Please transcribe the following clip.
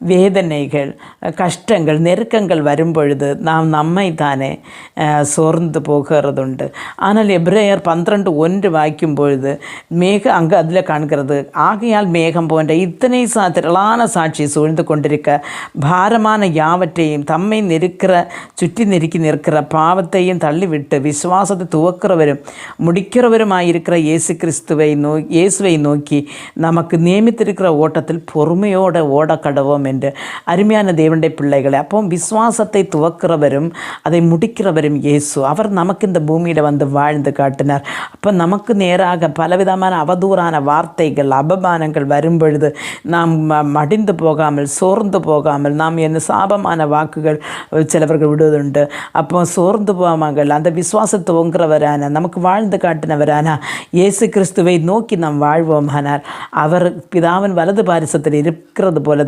வேதனைகள், கஷ்டங்கள், நெருக்கங்கள் வரும்பொழுது நாம் நம்மை தானே சோர்ந்து போகிறதுண்டு. ஆனால் எபிரேயர் 12:1 வாய்க்கும் பொழுது அங்கே அதில் காண்கிறது, ஆகையால் மேகம் போன்ற இத்தனை திரளான சாட்சி சூழ்ந்து கொண்டிருக்க பாரமான யாவற்றையும் தம்மை சுற்றி நெருக்கி நிற்கிற பாவத்தையும் தள்ளிவிட்டு விசுவாசத்தை துவக்கிறவரும் முடிக்கிறவருமாயிருக்கிற இயேசுவை நோக்கி நமக்கு நியமித்திருக்கிற ஓட்டத்தில் பொறுமையோடு ஓட கடவோம் என்று. அருமையான தேவனுடைய பிள்ளைகளை, அப்போ விசுவாசத்தை துவக்கிறவரும் அதை முடிக்கிறவரும் இயேசு. அவர் நமக்கு இந்த பூமியில் வந்து வாழ்ந்து காட்டினார். அப்போ நமக்கு நேராக பலவிதமான அவதூறான வார்த்தைகள், அபமானங்கள் வரும்பொழுது நாம் மடிந்து போகாமல், சோர்ந்து போகாமல், நாம் என்ன சாபமான வாக்குகள் சிலவர்கள் விடுவதுண்டு. அப்போ சோர்ந்து போகாமல் அந்த விசுவாசத்தை துவங்குறவரான, நமக்கு வாழ்ந்து காட்டினவரான இயேசு கிறிஸ்துவை நோக்கி நாம் வாழ்வோம். ஆனால் அவர் பிதாவின் வலது பாரிசத்தில் இருக்கிறது போல